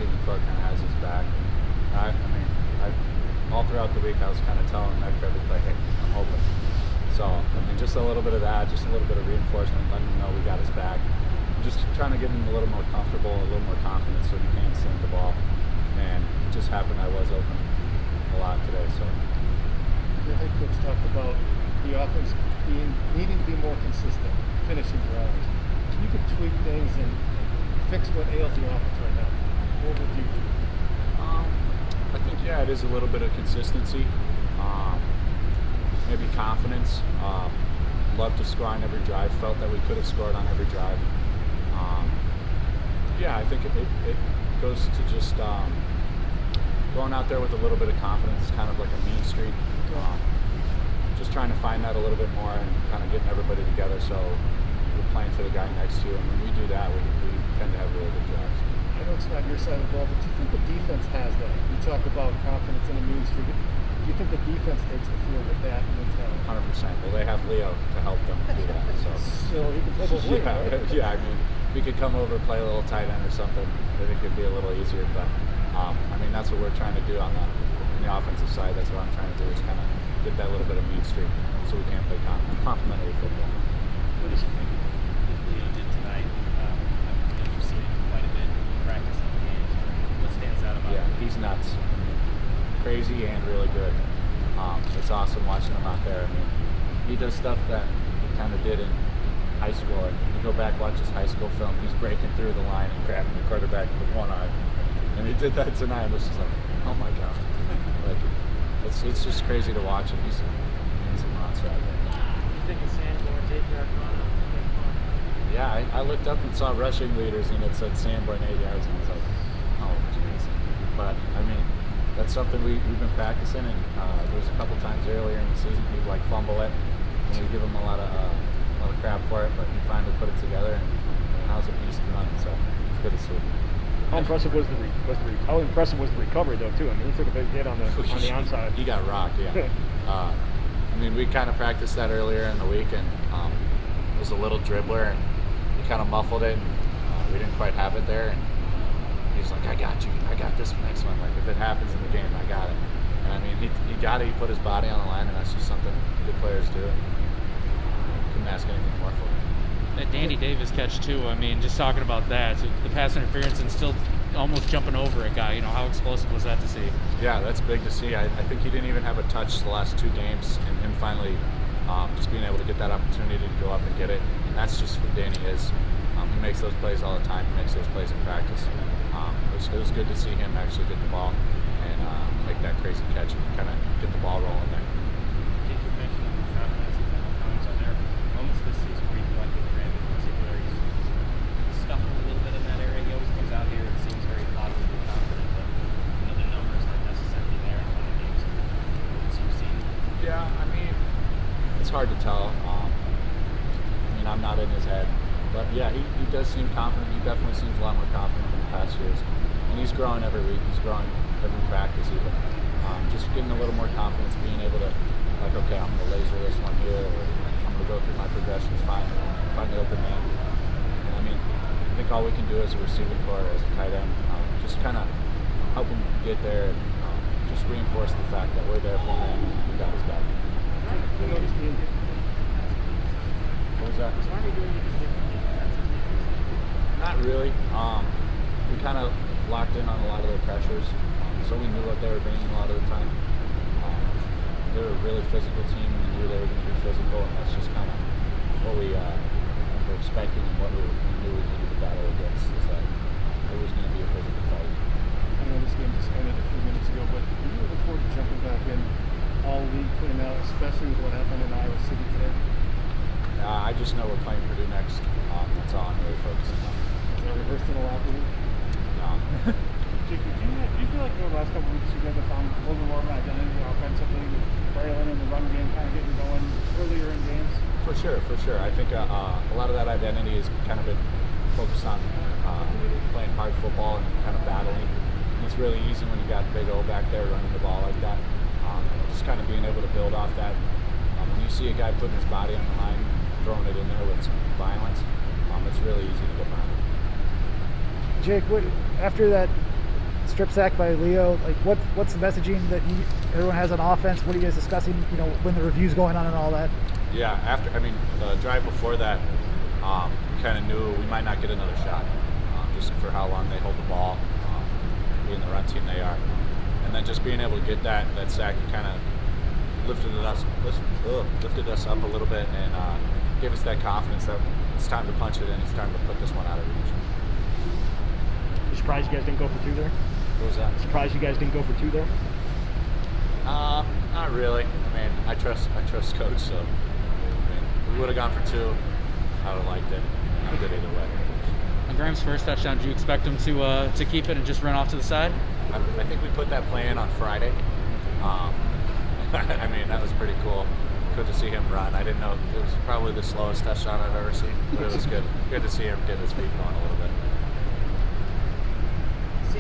receiving core kind of has his back. All throughout the week I was kind of telling them after every play, hey, I'm open. So, just a little bit of that, just a little bit of reinforcement, letting them know we got his back. Just trying to get him a little more comfortable, a little more confidence so he can sling the ball. And it just happened I was open a lot today. So your head coach talked about the offense needing to be more consistent, finishing drives. You could tweak things and fix what ails the offense right now. What would you do? I think, it is a little bit of consistency, maybe confidence. Love to score on every drive. Felt that we could have scored on every drive. I think it goes to just going out there with a little bit of confidence. It's kind of like a mean streak. Just trying to find that a little bit more and kind of getting everybody together so we're playing for the guy next to you. And when we do that, we tend to have really good drives. I know it's not your side of the ball, but do you think the defense has that? You talk about confidence in a mean streak. Do you think the defense takes the field with that mentality? 100%. Well, they have Leo to help them do that. So he can play both ways, right? If we could come over and play a little tight end or something, I think it'd be a little easier. But that's what we're trying to do on the offensive side. That's what I'm trying to do is kind of get that little bit of mean streak so we can play complementary football. What did you think of Leo did tonight? You've seen it quite a bit in practice and games. What stands out about him? He's nuts. Crazy and really good. It's awesome watching him out there. He does stuff that he kind of did in high school. And you go back, watch his high school film, he's breaking through the line and grabbing the quarterback with one arm. And he did that tonight. It was just like, oh my God. It's just crazy to watch him. He's a monster out there. You think of Sanborn, J.P.R. Yeah, I looked up and saw rushing leaders and it said Sanborn 8 yards and I was like, oh jeez. But that's something we've been practicing, and there was a couple times earlier in the season he'd fumble it and we'd give him a lot of crap for it, but he finally put it together and now he's a beast to run, so it's good to see. How impressive was the recovery though too? He took a big hit on the onside. He got rocked, yeah. We kind of practiced that earlier in the week, and it was a little dribbler, and he kind of muffled it, and we didn't quite have it there. And he's like, "I got you. I got this next one. Like if it happens in the game, I got it." And he got it. He put his body on the line, and that's just something good players do. Couldn't ask anything more for him. That Danny Davis catch too. Just talking about that, so the pass interference and still almost jumping over a guy. How explosive was that to see? Yeah, that's big to see. I think he didn't even have a touch the last 2 games, and him finally just being able to get that opportunity to go up and get it. And that's just what Danny is. He makes those plays all the time. He makes those plays in practice. It was good to see him actually get the ball and make that crazy catch and kind of get the ball rolling there. Did you mention the confidence a couple times on there? Moments this season where you feel like with Graham in particular, he's stuffing a little bit in that area. He always comes out here and seems very positive and confident, but the numbers aren't necessarily there in a lot of games you've seen. Yeah, it's hard to tell. I'm not in his head. But yeah, he does seem confident. He definitely seems a lot more confident than the past years. And he's growing every week. He's growing every practice even. Just getting a little more confidence, being able to, okay, I'm going to laser this one here, or I'm going to go through my progressions, find the open man. And I think all we can do as a receiving core, as a tight end, just kind of help him get there and just reinforce the fact that we're there for him and we got his back. What was that? Not really. We kind of locked in on a lot of their pressures, so we knew what they were bringing a lot of the time. They were a really physical team, and we knew they were going to be physical, and that's just kind of what we were expecting and what we knew we needed to battle against, is that it was going to be a physical fight. I know this game just ended a few minutes ago, but are you looking forward to jumping back in all league playing out, especially with what happened in Iowa City today? I just know we're playing Purdue next. That's all I'm really focusing on. Is that reversed in a locker room? No. Jake, do you feel like the last couple of weeks you guys have found a little bit more of an identity offensively with Braylon and the run game kind of getting going earlier in games? For sure. I think a lot of that identity has kind of been focused on playing hard football and kind of battling. And it's really easy when you got Big O back there running the ball like that. Just kind of being able to build off that. When you see a guy putting his body on the line, throwing it in there with some violence, it's really easy to get behind. Jake, after that strip sack by Leo. Like, what's the messaging that everyone has on offense? What are you guys discussing? You know, when the review's going on and all that. Yeah, the drive before that, we kind of knew we might not get another shot, just for how long they hold the ball, being the run team they are, and then just being able to get that sack and kind of lifted us up a little bit and gave us that confidence that it's time to punch it in. It's time to put this one out of reach. You surprised you guys didn't go for 2 there? What was that? Surprised you guys didn't go for 2 there? Not really. I mean, I trust coach, so we would have gone for 2. I would have liked it. I'm good either way. On Graham's first touchdown, do you expect him to keep it and just run off to the side? I think we put that plan on Friday. I mean, that was pretty cool. Good to see him run. I didn't know it was probably the slowest touchdown I've ever seen, but it was good. Good to see him get his feet going a little bit.